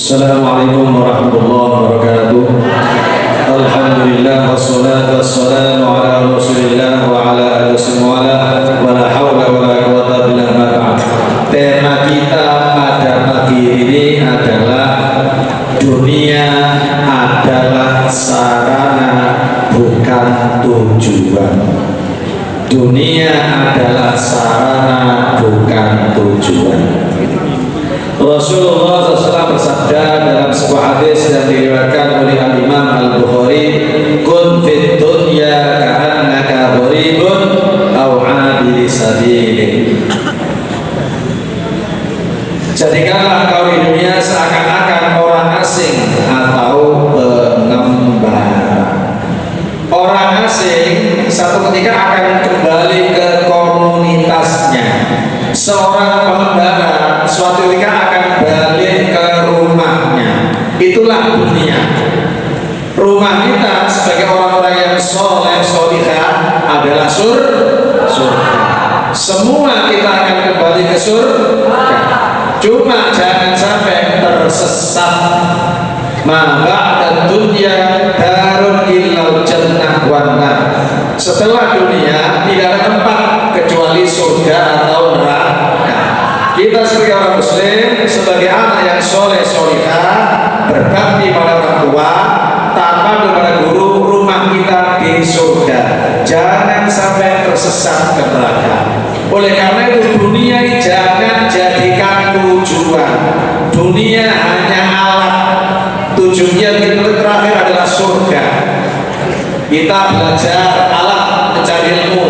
Assalamualaikum warahmatullahi wabarakatuh. Alhamdulillah wassalatu wassalamu ala Rasulillah wa ala alihi wa la haula wa la quwwata illa billah. Tema kita pada pagi ini adalah dunia adalah sarana bukan tujuan. Dunia adalah sarana bukan tujuan. Rasulullah SAW bersabda dalam sebuah hadis yang diriwayatkan oleh Imam Al-Bukhari, "Kun fid dunya ka'annaka gharibun aw 'abiri sabilin." Jadikanlah kau di dunia seakan-akan orang asing atau pengembara. Orang asing satu ketika akan kembali ke komunitasnya. Seorang pengembara suatu ketika akan balik ke rumahnya. Itulah dunia. Rumah kita sebagai orang-orang yang soleh solihah adalah surga. Semua kita akan kembali ke surga. Cuma jangan sampai tersesat. Ma ba'da dunya darun illal jannah wan nar. Setelah dunia tidak ada tempat kecuali surga atau neraka. Kita sebagai orang muslim, sebagai anak yang soleh solihah, berbakti pada orang tua, taat kepada guru, rumah kita di surga. Jangan sampai tersesat ke neraka. Oleh karena itu dunia ini jangan jadikan tujuan. Dunia hanya alat. Tujuannya kita terakhir adalah surga. Kita belajar alat mencari ilmu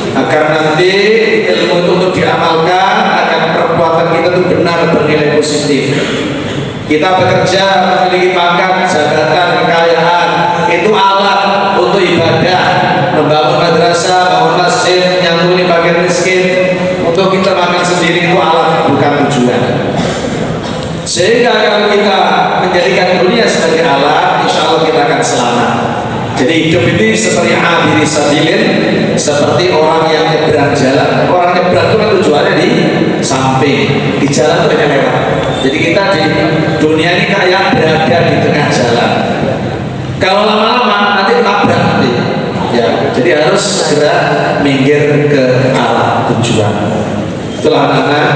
agar nanti ilmu itu untuk diamalkan, agar perbuatan kita itu benar bernilai positif. Kita bekerja, memiliki pangkat, jabatan, kekayaan, itu alat untuk ibadah, membangun madrasah, bangun masjid, nyambung fakir miskin. Untuk kita makan sendiri itu alat, bukan tujuan. Sehingga kalau kita menjadikan dunia sebagai alat, insya Allah kita akan selamat. Jadi hidup ini seperti abiri sabilin, seperti orang yang nyebrang jalan. Orang nyebrang itu kan tujuannya di samping, di jalan itu hanya lewat. Jadi kita di dunia ini kayak berada di tengah jalan. Kalau lama-lama nanti tabrak nanti. Ya, jadi harus segera minggir ke arah tujuan. Itulah anak-anak.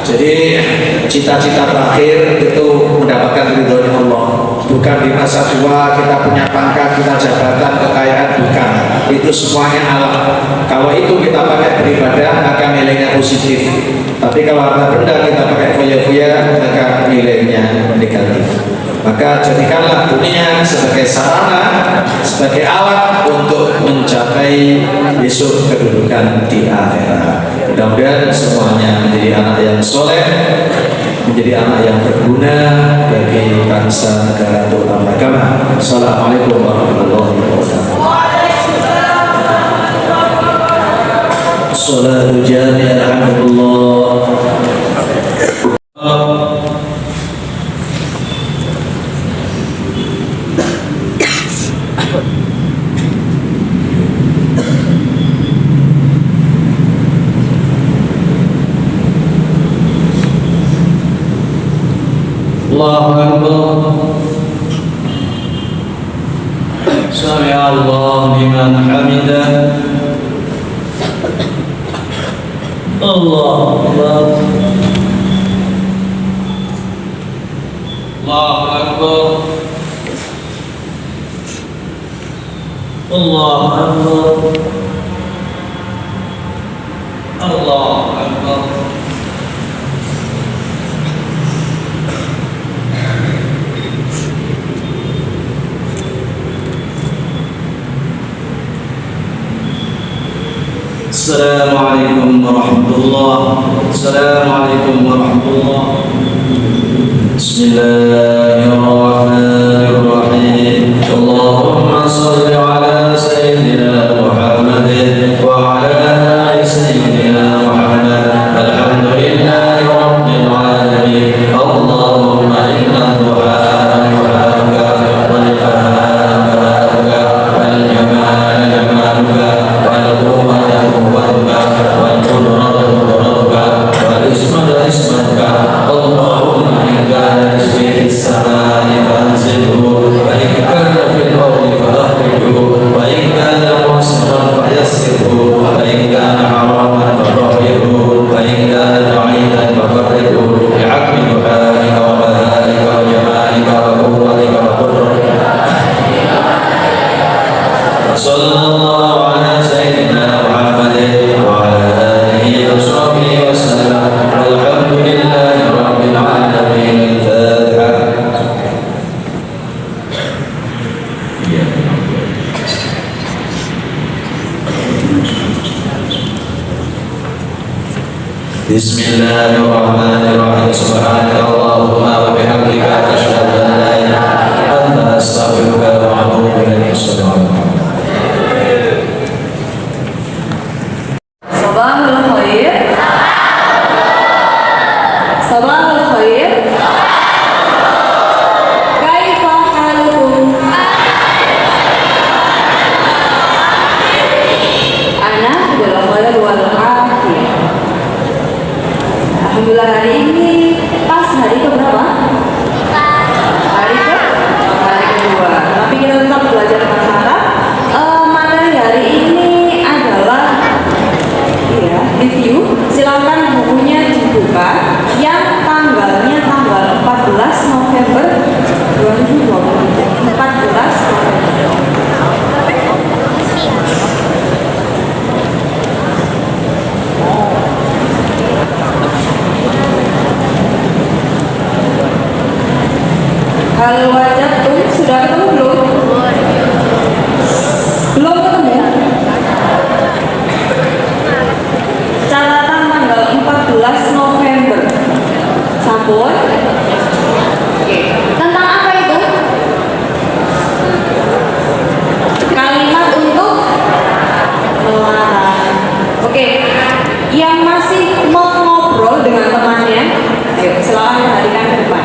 Jadi cita-cita terakhir itu mendapatkan ridhonya Allah. Bukan di masa tua kita punya pangkat, kita jabatan, kekayaan, bukan. Itu semuanya alat. Kalau itu kita pakai beribadah, maka nilainya positif. Tapi kalau harta benda kita pakai foya-foya, maka nilainya negatif. Maka jadikanlah dunia sebagai sarana, sebagai alat untuk mencapai besok kedudukan di akhirat. Mudah-mudahan semuanya menjadi anak yang soleh, menjadi menjadi anak yang berguna bagi bangsa, negara, terutama agama. Assalamualaikum warahmatullahi wabarakatuh. Salatu jami'ah alhamdulillah. Allahu Akbar. Sami Allah liman hamidah. Allah Akbar. Allahu Akbar. Allahu Akbar. Allahu Akbar. Assalamualaikum warahmatullahi wabarakatuh. Assalamualaikum warahmatullahi wabarakatuh. Bismillahirrahmanirrahim. Allahumma salli ala sayyidina Muhammadin wa ala ali sayyidina Muhammad. Alhamdulillahi rabbil alamin. Allahumma inna du'a du'auka wal fahama fahmuka wal jamala jamaluka wal quwwata Sallallahu ala sayyidina Muhammadin wa ala alihi wa sahbihi wa sallam. Alhamdulillahi rabbil alamin. Al-Fatihah. Bismillahirrahmanirrahim. Subhanakallahumma wa bihamdika asyhadu an la ilaha illa anta astaghfiruka wa atubu ilaik. Sabahul khair. Sabahul khair. Kaifa halukum? Ana bil khair wal afiyah. Alhamdulillah hari ini pas hari keberapa? Hari kedua. Tapi kita tetap belajar bahasa Arab. Materi hari ini adalah review. Silakan bukunya dibuka yang tanggalnya tanggal 14 November 2020. 14 November. Hal wajah tuh sudah ketemu belum? Belum ketemu? Catatan tanggal 14 November. Sampun? Oke. Tentang apa itu? Kalimat untuk melarang. Oke. Yang masih mau ngobrol dengan temannya, ayo silakan harikan ke depan.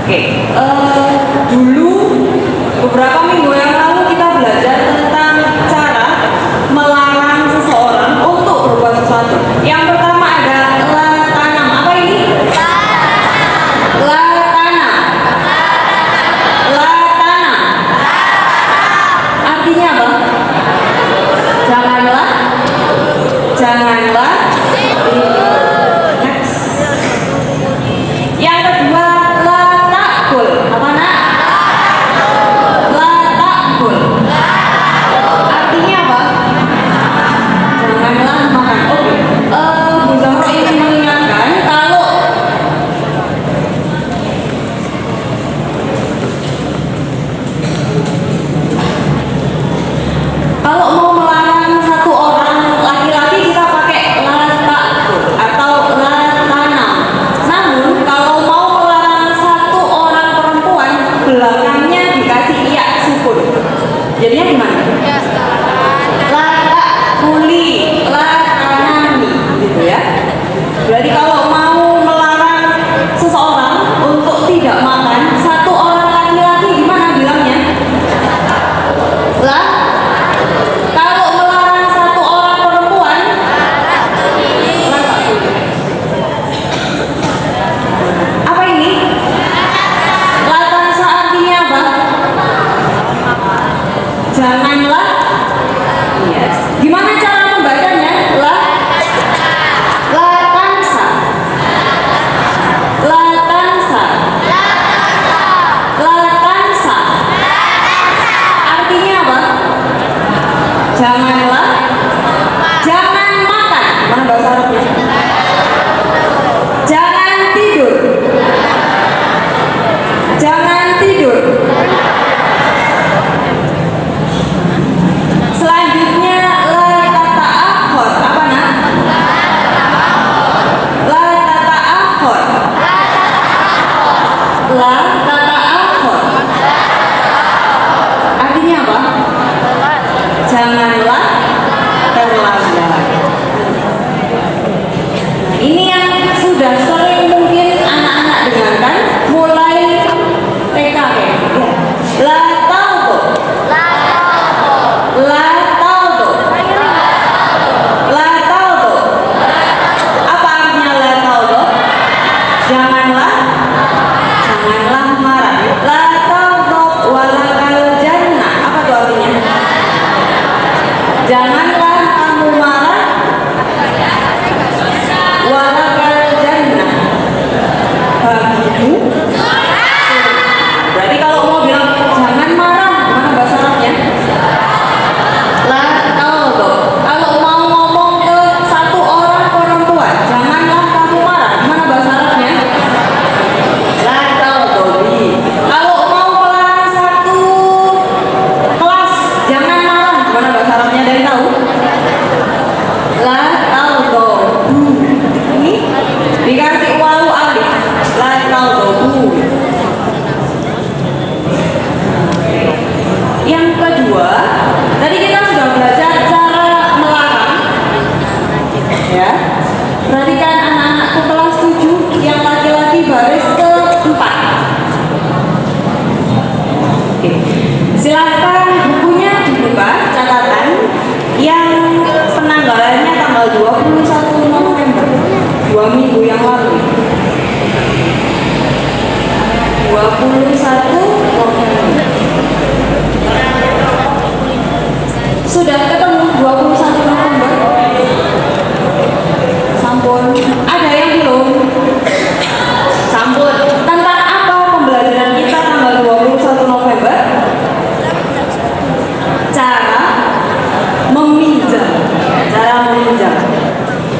Oke, dulu beberapa minggu yang lalu kita belajar tentang cara melarang seseorang untuk berbuat sesuatu. Yang pertama ada la tanam. Apa ini? La tanam. La tanam. Artinya apa? Janganlah. Janganlah. Next. Yang kedua la takul. Apa nak? La takul. Artinya apa? Janganlah makan. Oke.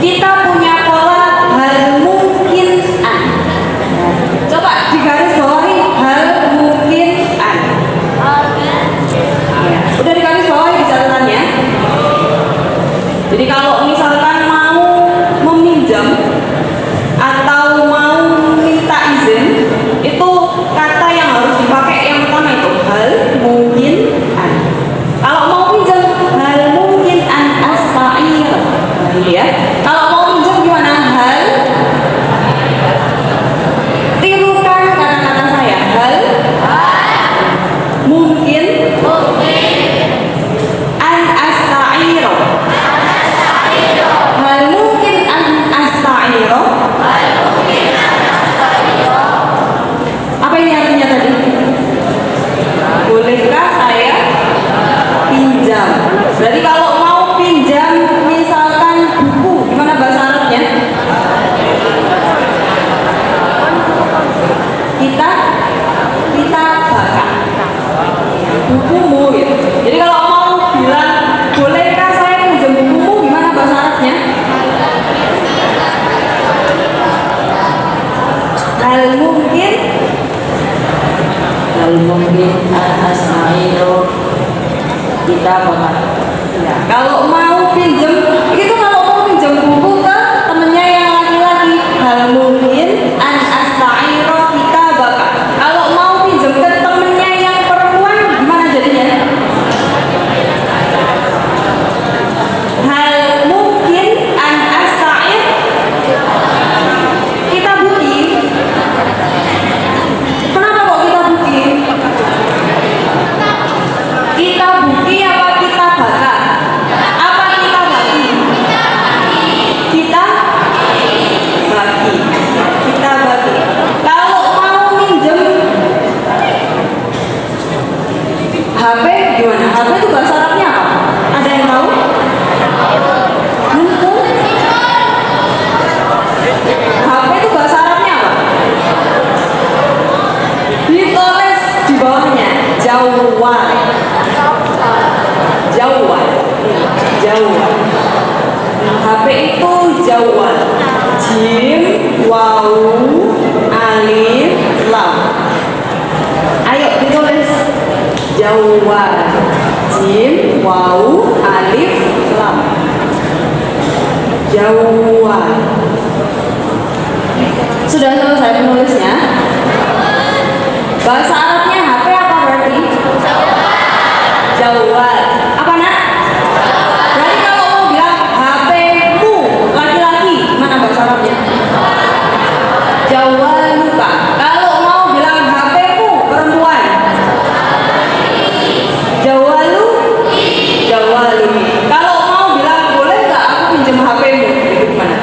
Kita punya pola hal mungkin an. Coba digaris bawahi hal mungkin an. Ya, udah digaris bawahi di catatannya. Jadi kalau misalkan mau meminjam atau mau minta izin, itu kata yang harus dipakai yang pertama itu hal mungkin an. Kalau mau pinjam hal mungkin an astair. Ya. Kalau mau pinjam gimana? Hal tirukan kata-kata saya. Hal mungkin an astair. Hal mungkin an astair. Apa ini artinya tadi? Bolehkah saya pinjam? Berarti kalau mau pinjam misalkan buku, gimana bahasa Arabnya? Kita baca bukumu gitu. Jadi kalau mau bilang bolehkah saya pinjam bukumu, gimana bahasa Arabnya? Hal mungkin al-asairu kita bapak. Ya, kalau mau pinjam, itu kalau mau pinjam buku ke temennya yang laki-laki, hal mungkin an astairu kita bapak. Kalau mau pinjam ke temennya yang perempuan, gimana jadinya? Hal mungkin an astair kita buki. Kenapa kok kita buki? Kita buki apa kita baka? Apa kita bagi? Kita bagi. Kita bagi. Kalau mau minjem HP gimana? HP itu bahasa Arabnya apa? Ada yang tahu? Handphone? HP itu bahasa Arabnya apa? Ditulis di bawahnya jawwal. Jawwal. HP itu jawwal. Jim, waw, alif, lam. Ayo ditulis jawwal. Jim, waw, alif, lam. Jawwal. Sudah selesai menulisnya? Bahasa Arabnya HP apa berarti? Jawwal. Apa nak? Berarti kalau mau bilang HP-mu laki-laki, mana bahasa Arabnya? Jawwaluka. Kalau mau bilang HP-mu perempuan, jawwaluki. Kalau mau bilang boleh nggak aku pinjam HP-mu, itu gimana?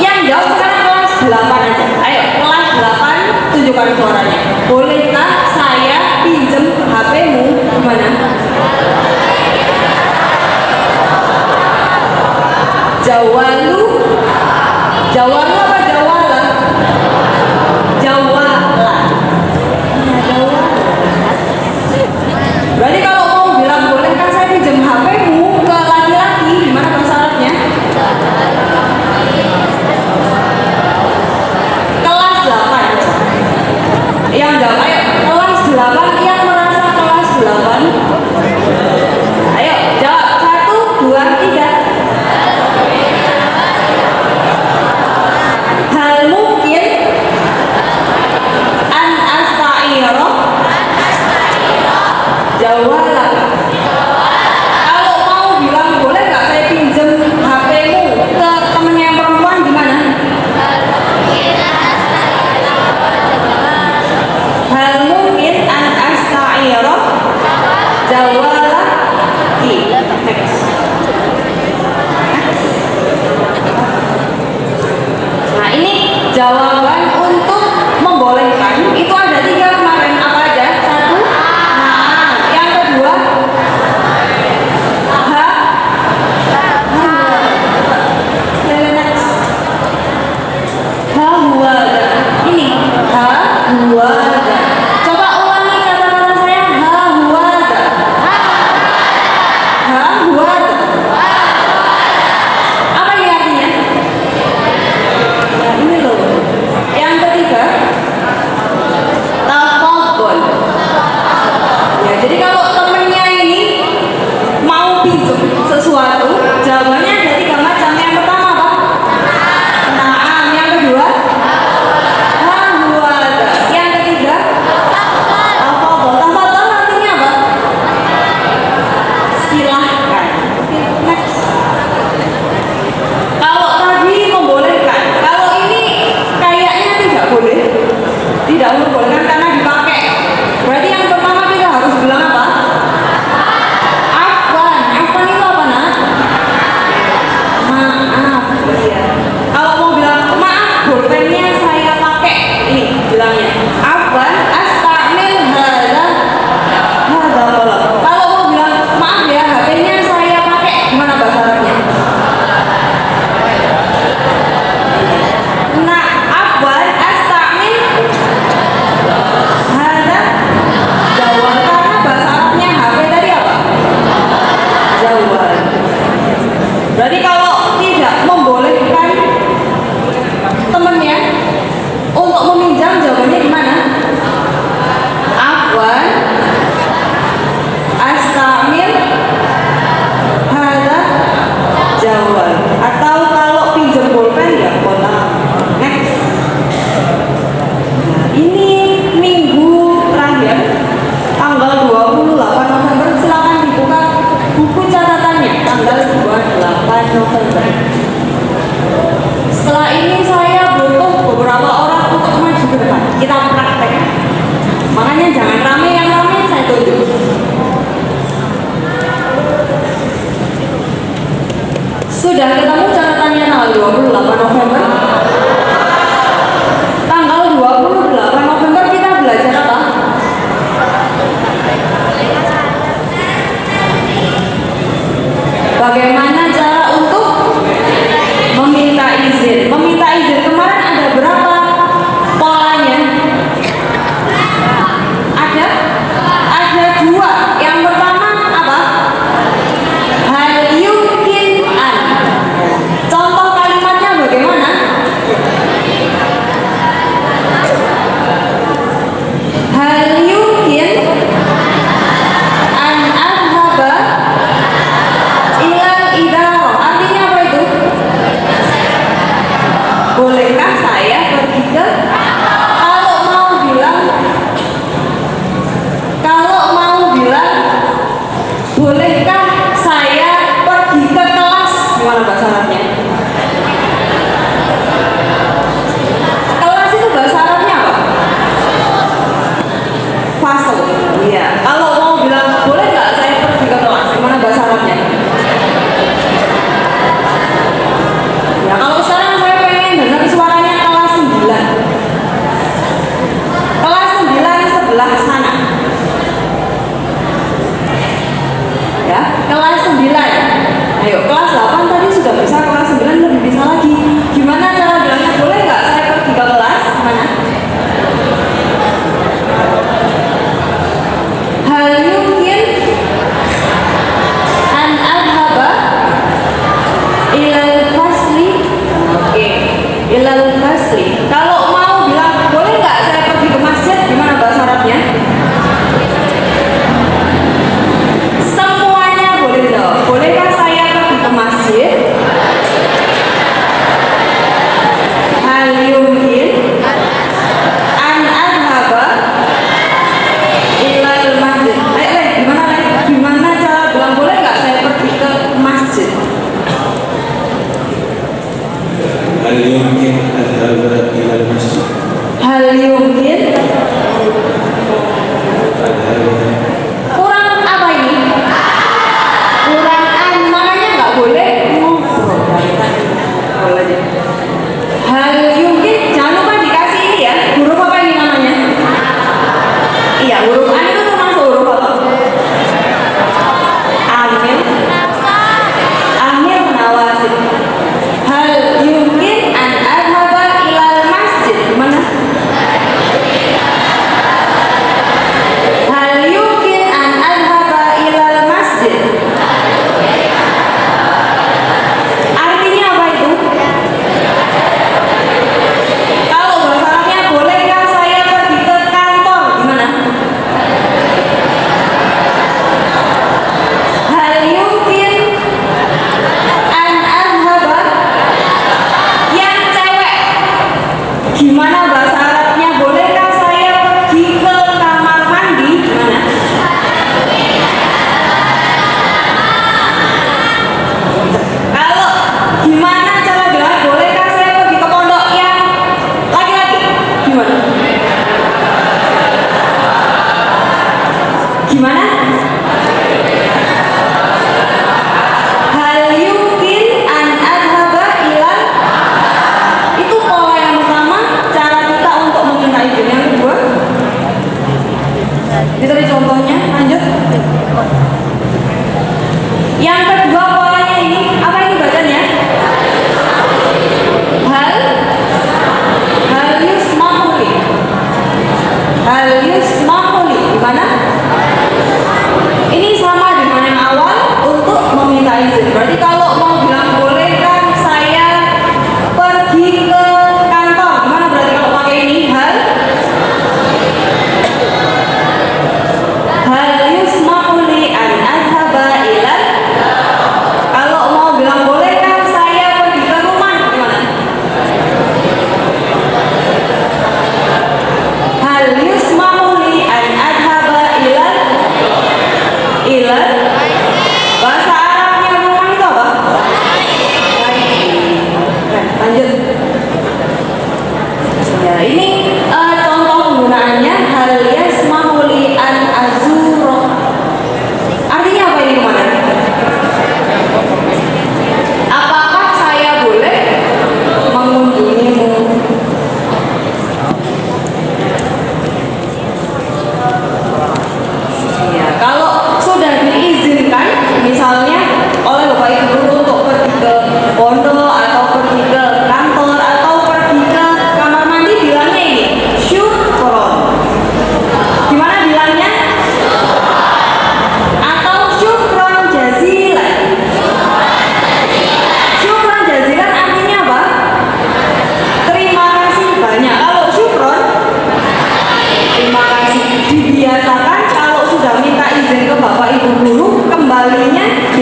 Yang jawab sekarang kelas 8 aja. Ayo, kelas 8 tunjukkan suaranya. Bolehkah saya pinjam HP-mu? Gimana? Jawalu. Jawalu apa jawala? Jawala. Nah, jawala. Berarti kalau mau bilang bolehkah saya pinjam HP-mu ke laki-laki, gimana bahasa Arabnya? Kelas 8 aja. Yang jawab, ayo kelas 8 yang merasa kelas 8. Ayo jawab 1, 2, 3. buku catatannya tanggal 28 November. Setelah ini saya butuh beberapa orang untuk maju ke depan. Kita praktek. Makanya jangan rame, yang rame saya tunjuk. Sudah ketemu catatannya tanggal 28 November? Tanggal 28 November kita belajar apa? Bagaimana cara untuk meminta izin? Meminta izin kemarin ada berapa polanya? Ada dua. Yang pertama apa? Hal yumkin an. Contoh kalimatnya bagaimana? Hal yumkin an adhaba ilal idaro. Artinya apa itu? Bolehkah saya pergi ke, kalau mau bilang bolehkah saya pergi ke kelas, gimana bahasa Arabnya? Kelas itu bahasa Arabnya apa? Fasal. Iya. Kalau mau bilang boleh nggak saya pergi ke kelas, gimana bahasa Arabnya? Ya kalau sekarang saya pengen dengar suaranya kelas 9. Kelas 9 sebelah sana. Ya, kelas 9. Ayo, kelas 8 tadi sudah bisa, kelas 9 lebih bisa lagi. Gimana cara bilangnya? Boleh nggak saya pergi ke kelas? Mana? Hal yumkin an adhaba ilal fasli. Oke, ilal fasli. Kalau mau bilang boleh nggak saya pergi ke masjid, gimana bahasa Arabnya? Semuanya boleh dong. Bolehkah saya pergi ke masjid? Hal yumkin an adhaba ilal masjid. Gimana cara bilang boleh nggak saya pergi ke masjid? هل يمكن أذهب إلى المسجد؟ Hal yumkin. Kurang apa ini? Kurang an, makanya nggak boleh ngobrol. Boleh aja. Hal yumkin, jangan lupa dikasih ini ya. Huruf apa ini namanya? Iya, huruf an itu termasuk huruf apa? Amil. Amil nawasib. Hal yumkin an adhaba ilal masjid. Gimana? Hal yumkin an adhaba ilal masjid. Artinya apa itu? Kalau bahasa Arabnya bolehkah saya pergi ke kantor? Gimana? Hal yumkin an adhaba, yang cewek. Gimana bahasa Arabnya? Bolehkah saya pergi ke kamar mandi? Gimana? Kalau gimana cara bilang bolehkah saya pergi ke pondok yang laki-laki? Gimana? Gimana? Hal yumkin an adhaba ilal. Itu pola yang pertama, cara kita untuk meminta izin. Yang kedua, itu tadi contohnya, lanjut. Yang kedua polanya ini, apa ini bacanya? Hal yusmahuli. Hal yusmahuli. Gimana? Ini sama dengan yang awal untuk meminta izin. Berarti kalau mau bilang bolehkah saya pergi ke kantor, gimana berarti kalau pakai ini? Hal yusmahuli an adhaba ilal. Kalau mau bilang bolehkah saya pergi ke rumah, gimana? Hal yusmahuli an adhaba ilal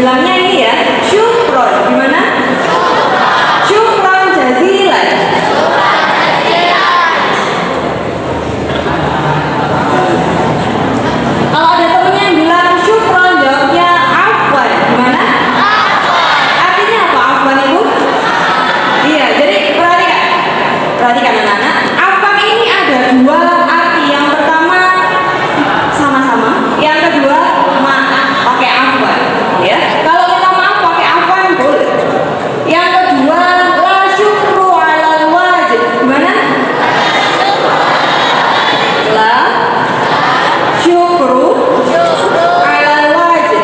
bilangnya ini ya, syukron. Gimana? Syukron jazilan. Kalau ada temennya yang bilang syukron, jawabnya afwan. Gimana? Artinya apa afwan itu? Iya, jadi perhatikan anak-anak. Afwan ini ada dua arti. Yang pertama sama-sama, yang kedua maaf pakai afwan. Ya, kalau kita maaf pakai afwan boleh. Yang kedua la syukru alal wajib. Gimana? La syukru alal wajib.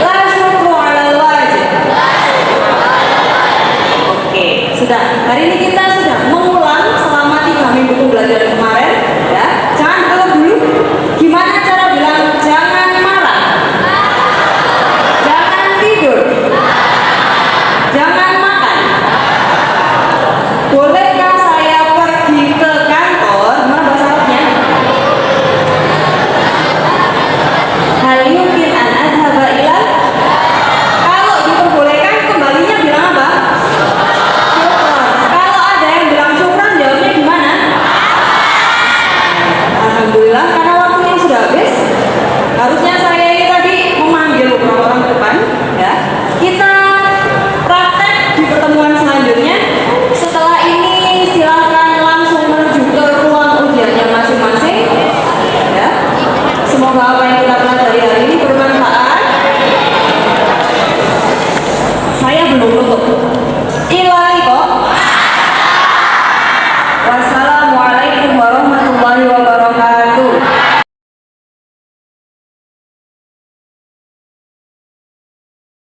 La syukru alal wajib. Oke, sudah. Hari ini kita sudah mengulang selama 3 minggu pembelajaran kemarin. Ya, jangan keluar dulu. Gimana cara bilang jangan marah? Jangan tidur. Jangan makan. Bolehkah saya pergi ke kantor? Mana bahasa Arabnya? Hal yumkin an adhaba ila. Kalau diperbolehkan kembalinya bilang apa? Syukran. Kalau ada yang bilang syukran, jawabnya gimana? Alhamdulillah, karena waktunya sudah habis. Harusnya saya ini tadi memanggil beberapa orang ke depan. Ya, kita praktek di pertemuan selanjutnya.